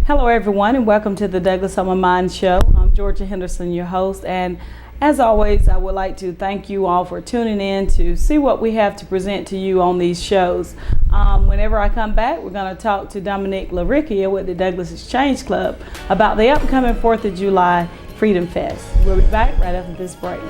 Hello everyone and welcome to the Douglas on My Mind show. I'm Georgia Henderson, your host, and as always I would like to thank you all for tuning in to see what we have to present to you on these shows. Whenever I come back, we're going to talk to Dominic Lariccia with the Douglas Exchange Club about the upcoming 4th of July Freedom Fest. We'll be back right after this break.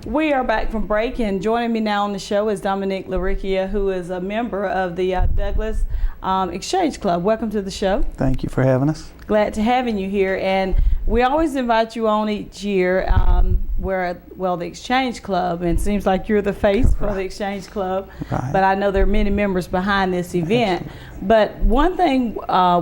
We are back from break, and joining me now on the show is Dominic Lariccia, who is a member of the Douglas Exchange Club. Welcome to the show. Thank you for having us. Glad to having you here, and we always invite you on each year the Exchange Club, and it seems like you're the face for the Exchange Club, but I know there are many members behind this event. Absolutely. But one thing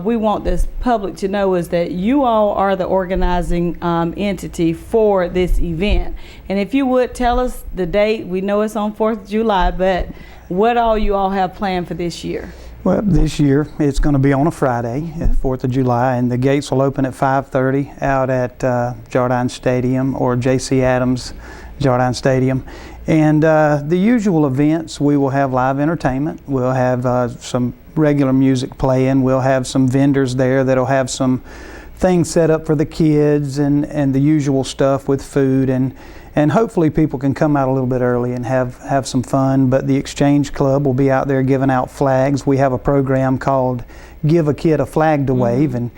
we want this public to know is that you all are the organizing entity for this event. And if you would tell us the date, we know it's on 4th of July, but what all you all have planned for this year? Well, this year it's going to be on a Friday, 4th of July, and the gates will open at 5:30 out at Jardine Stadium or J.C. Adams Jardine Stadium. And the usual events, we will have live entertainment. We'll have some regular music playing. We'll have some vendors there that'll have some things set up for the kids and the usual stuff with food, and hopefully people can come out a little bit early and have some fun. But the Exchange Club will be out there giving out flags. We have a program called Give a Kid a Flag to Wave, and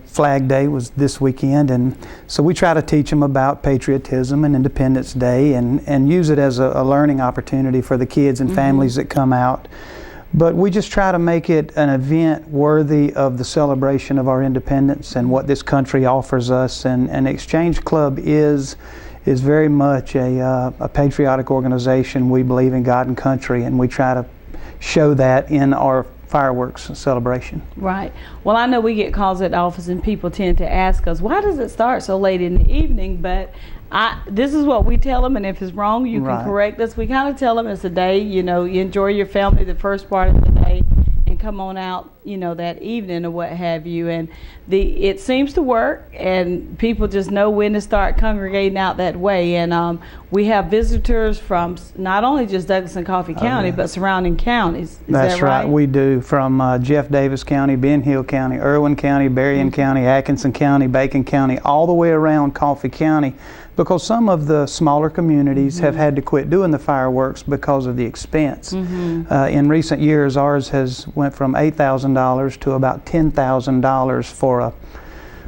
Flag Day was this weekend, and so we try to teach them about patriotism and Independence Day and use it as a learning opportunity for the kids and families that come out. But we just try to make it an event worthy of the celebration of our independence and what this country offers us. And Exchange Club is very much a patriotic organization. We believe in God and country, and we try to show that in our fireworks celebration. Right. Well, I know we get calls at the office and people tend to ask us, why does it start so late in the evening? But this is what we tell them, and if it's wrong, you can correct us. We kind of tell them it's a day, you enjoy your family the first part of the day and come on out, that evening or what have you. And it seems to work, and people just know when to start congregating out that way. And we have visitors from not only just Douglas and Coffee County, but surrounding counties. That's that right? We do, from Jeff Davis County, Ben Hill County, Irwin County, Berrien County, Atkinson County, Bacon County, all the way around Coffee County, because some of the smaller communities have had to quit doing the fireworks because of the expense. In recent years, ours has went from $8,000 to about $10,000 for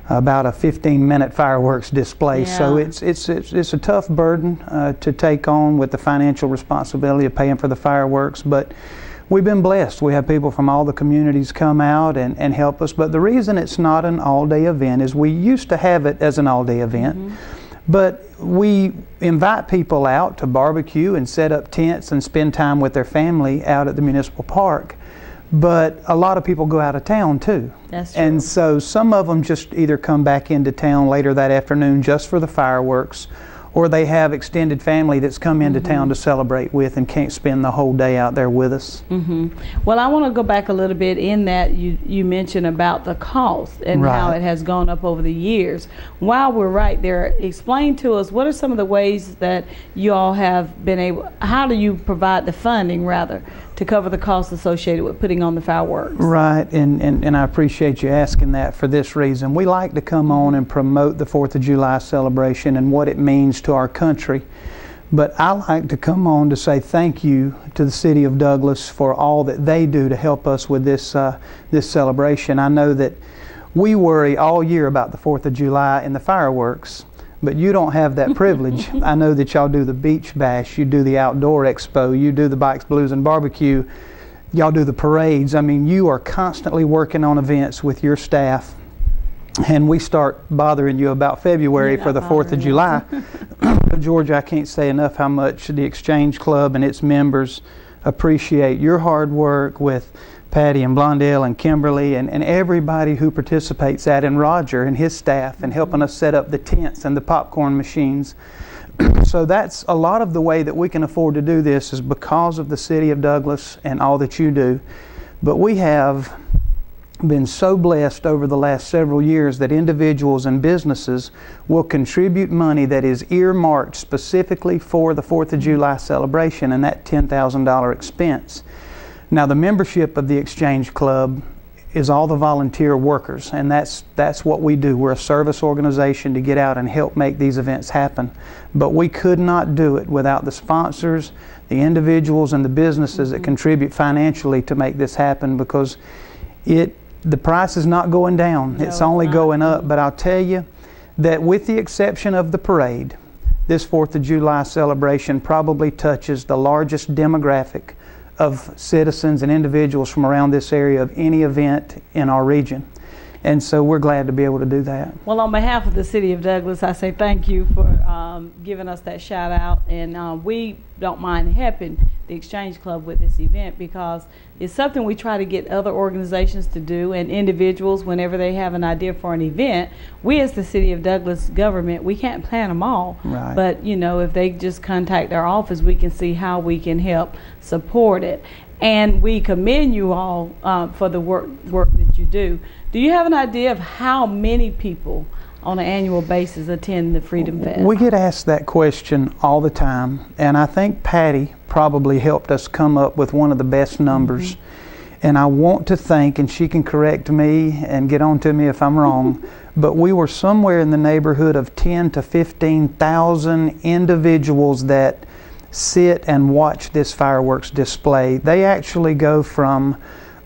about a 15-minute fireworks display. Yeah. So it's a tough burden to take on with the financial responsibility of paying for the fireworks, but we've been blessed. We have people from all the communities come out and help us. But the reason it's not an all-day event is we used to have it as an all-day event. But we invite people out to barbecue and set up tents and spend time with their family out at the municipal park. But a lot of people go out of town too. That's true. And so some of them just either come back into town later that afternoon just for the fireworks, or they have extended family that's come into town to celebrate with and can't spend the whole day out there with us. Well, I want to go back a little bit in that you mentioned about the cost and how it has gone up over the years. While we're right there, explain to us, what are some of the ways that you all have been able, how do you provide the funding rather to cover the costs associated with putting on the fireworks? Right, and I appreciate you asking that for this reason. We like to come on and promote the 4th of July celebration and what it means to our country. But I like to come on to say thank you to the City of Douglas for all that they do to help us with this celebration. I know that we worry all year about the 4th of July and the fireworks, but you don't have that privilege. I know that y'all do the beach bash, you do the outdoor expo, you do the bikes, blues, and barbecue, y'all do the parades. I mean, you are constantly working on events with your staff, and we start bothering you about February for the 4th of July. Georgia, I can't say enough how much the Exchange Club and its members appreciate your hard work with Patty and Blondell and Kimberly and everybody who participates at, and Roger and his staff, and helping us set up the tents and the popcorn machines. So that's a lot of the way that we can afford to do this is because of the City of Douglas and all that you do. But we have been so blessed over the last several years that individuals and businesses will contribute money that is earmarked specifically for the 4th of July celebration and that $10,000 expense. Now, the membership of the Exchange Club is all the volunteer workers, and that's what we do. We're a service organization to get out and help make these events happen. But we could not do it without the sponsors, the individuals, and the businesses that contribute financially to make this happen, because the price is not going down. No, it's only going up. But I'll tell you that with the exception of the parade, this 4th of July celebration probably touches the largest demographic of citizens and individuals from around this area of any event in our region. And so we're glad to be able to do that. Well, on behalf of the City of Douglas, I say thank you for giving us that shout out. And we don't mind helping the Exchange Club with this event, because it's something we try to get other organizations to do and individuals whenever they have an idea for an event. We as the City of Douglas government, we can't plan them all. Right. But, you know, if they just contact our office, we can see how we can help support it. And we commend you all for the work that you do. Do you have an idea of how many people on an annual basis attend the Freedom Fest? We get asked that question all the time, and I think Patty probably helped us come up with one of the best numbers. And I want to think, and she can correct me and get on to me if I'm wrong, but we were somewhere in the neighborhood of 10 to 15,000 individuals that sit and watch this fireworks display. They actually go from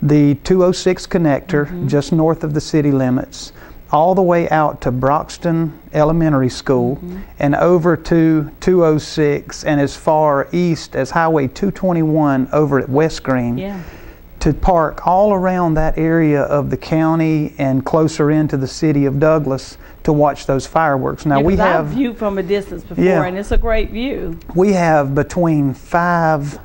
the 206 connector just north of the city limits all the way out to Broxton Elementary School and over to 206 and as far east as Highway 221 over at West Green, to park all around that area of the county and closer into the City of Douglas to watch those fireworks. Now we have I've viewed from a distance before, and it's a great view. We have between 5,000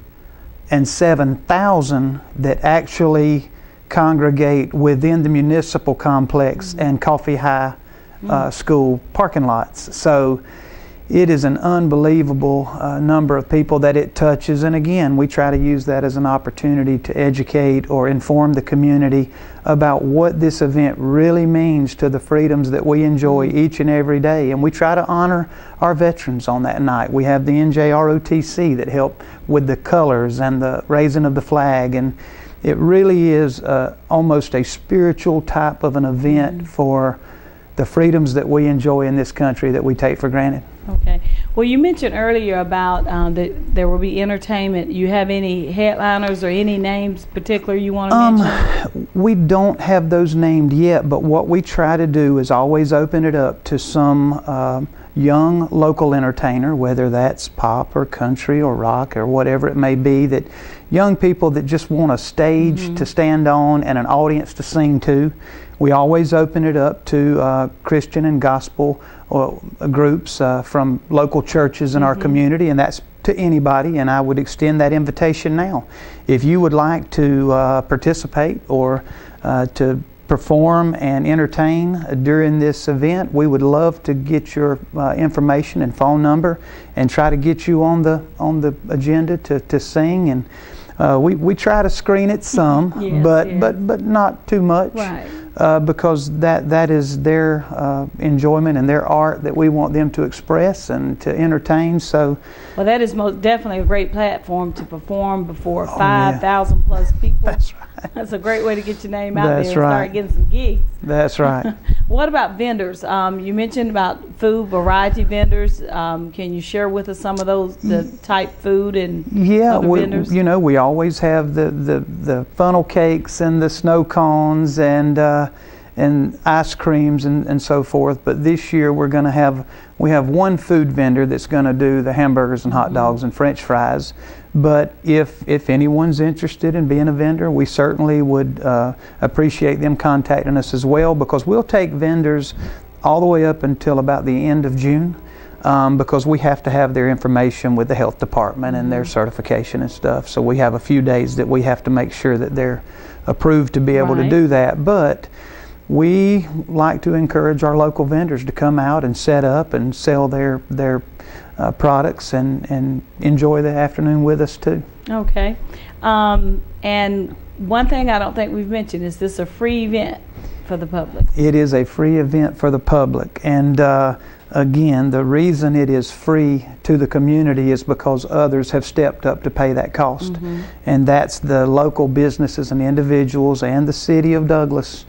and 7,000 that actually congregate within the municipal complex and Coffee High School parking lots. So it is an unbelievable number of people that it touches, and again, we try to use that as an opportunity to educate or inform the community about what this event really means to the freedoms that we enjoy each and every day. And we try to honor our veterans on that night. We have the NJROTC that help with the colors and the raising of the flag, and it really is almost a spiritual type of an event for the freedoms that we enjoy in this country that we take for granted. Okay. Well, you mentioned earlier about that there will be entertainment. You have any headliners or any names particular you want to mention? We don't have those named yet, but what we try to do is always open it up to some young local entertainer, whether that's pop or country or rock or whatever it may be, that young people that just want a stage to stand on and an audience to sing to. We always open it up to Christian and gospel groups from local churches in our community, and that's to anybody, and I would extend that invitation now. If you would like to participate or to perform and entertain during this event, we would love to get your information and phone number and try to get you on the agenda to sing. And we try to screen it some, but not too much. Right. Because that is their enjoyment and their art that we want them to express and to entertain. So, well, that is most definitely a great platform to perform before 5,000 plus people. That's right. That's a great way to get your name out there and right. start getting some gigs. That's right. What about vendors? You mentioned about food variety vendors. Can you share with us some of those, the type food and other vendors? You know, we always have the funnel cakes and the snow cones and ice creams and so forth. But this year we have one food vendor that's going to do the hamburgers and hot dogs and French fries. But if anyone's interested in being a vendor, we certainly would appreciate them contacting us as well, because we'll take vendors all the way up until about the end of June. because we have to have their information with the health department and their certification and stuff. So we have a few days that we have to make sure that they're approved to be able to do that. But we like to encourage our local vendors to come out and set up and sell their products and enjoy the afternoon with us too. Okay. And one thing I don't think we've mentioned, is this a free event for the public? It is a free event for the public, and again, the reason it is free to the community is because others have stepped up to pay that cost. And that's the local businesses and individuals and the city of Douglas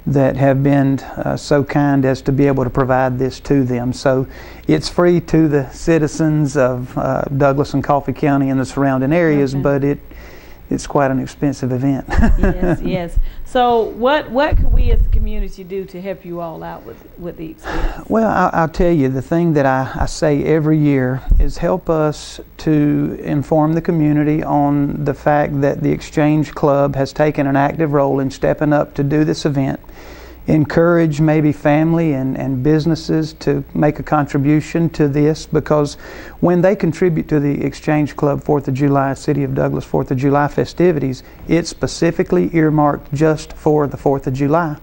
that have been so kind as to be able to provide this to them. So it's free to the citizens of Douglas and Coffee County and the surrounding areas, but it's quite an expensive event. Yes, yes. So what can we as the community do to help you all out with the experience? Well, I'll tell you, the thing that I say every year is help us to inform the community on the fact that the Exchange Club has taken an active role in stepping up to do this event. Encourage maybe family and businesses to make a contribution to this, because when they contribute to the Exchange Club 4th of July, City of Douglas 4th of July festivities, it's specifically earmarked just for the 4th of July.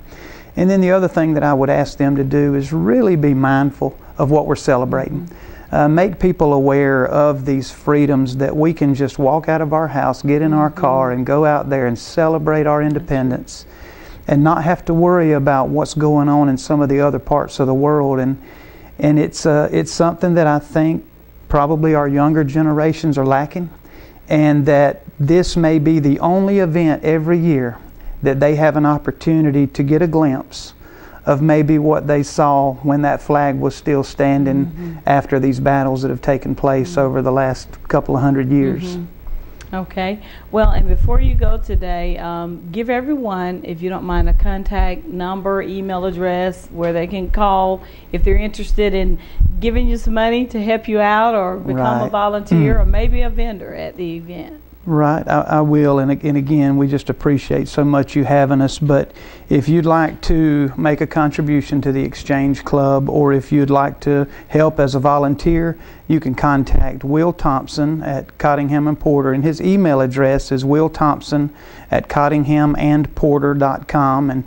And then the other thing that I would ask them to do is really be mindful of what we're celebrating. Make people aware of these freedoms that we can just walk out of our house, get in our car, and go out there and celebrate our independence, and not have to worry about what's going on in some of the other parts of the world. And it's something that I think probably our younger generations are lacking, and that this may be the only event every year that they have an opportunity to get a glimpse of maybe what they saw when that flag was still standing after these battles that have taken place over the last couple of 100 years. Okay. Well, and before you go today, give everyone, if you don't mind, a contact number, email address where they can call if they're interested in giving you some money to help you out, or become a volunteer, or maybe a vendor at the event. Right, I will, and again, we just appreciate so much you having us. But if you'd like to make a contribution to the Exchange Club, or if you'd like to help as a volunteer, you can contact Will Thompson at Cottingham and Porter, and his email address is willthompson@cottinghamandporter.com. And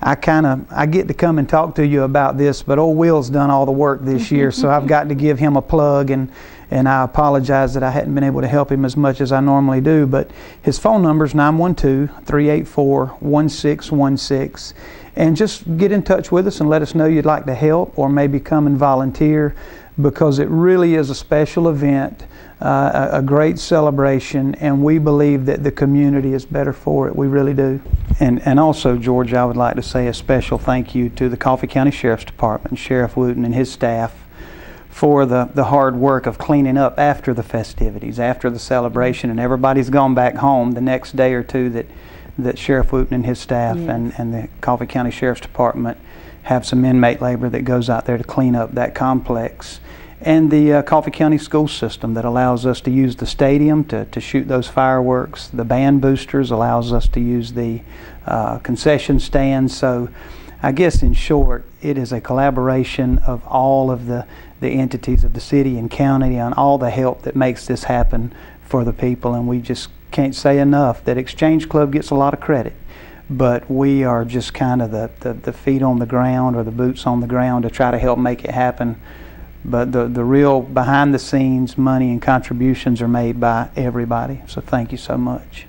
I get to come and talk to you about this, but old Will's done all the work this year, so I've got to give him a plug, and I apologize that I hadn't been able to help him as much as I normally do. But his phone number is 912-384-1616. And just get in touch with us and let us know you'd like to help, or maybe come and volunteer, because it really is a special event, a great celebration, and we believe that the community is better for it. We really do. And also, George, I would like to say a special thank you to the Coffee County Sheriff's Department, Sheriff Wooten and his staff, for the hard work of cleaning up after the festivities, after the celebration, and everybody's gone back home. The next day or two that Sheriff Wooten and his staff and the Coffee County Sheriff's Department have some inmate labor that goes out there to clean up that complex. And the Coffee County school system that allows us to use the stadium to shoot those fireworks. The band boosters allows us to use the concession stands. So I guess in short, it is a collaboration of all of the entities of the city and county on all the help that makes this happen for the people. And we just can't say enough that Exchange Club gets a lot of credit, but we are just kind of the feet on the ground, or the boots on the ground, to try to help make it happen. But the real behind the scenes money and contributions are made by everybody. So thank you so much.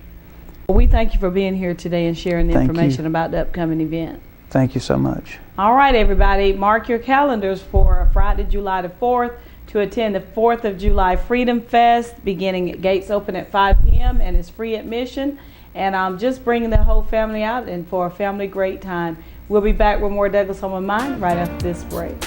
Well, we thank you for being here today and sharing the information about the upcoming event. Thank you so much. All right, everybody, mark your calendars for Friday, July the 4th to attend the 4th of July Freedom Fest, beginning at gates open at 5 p.m. and it's free admission. And I'm just bringing the whole family out and for a family great time. We'll be back with more Douglas on My Mind right after this break.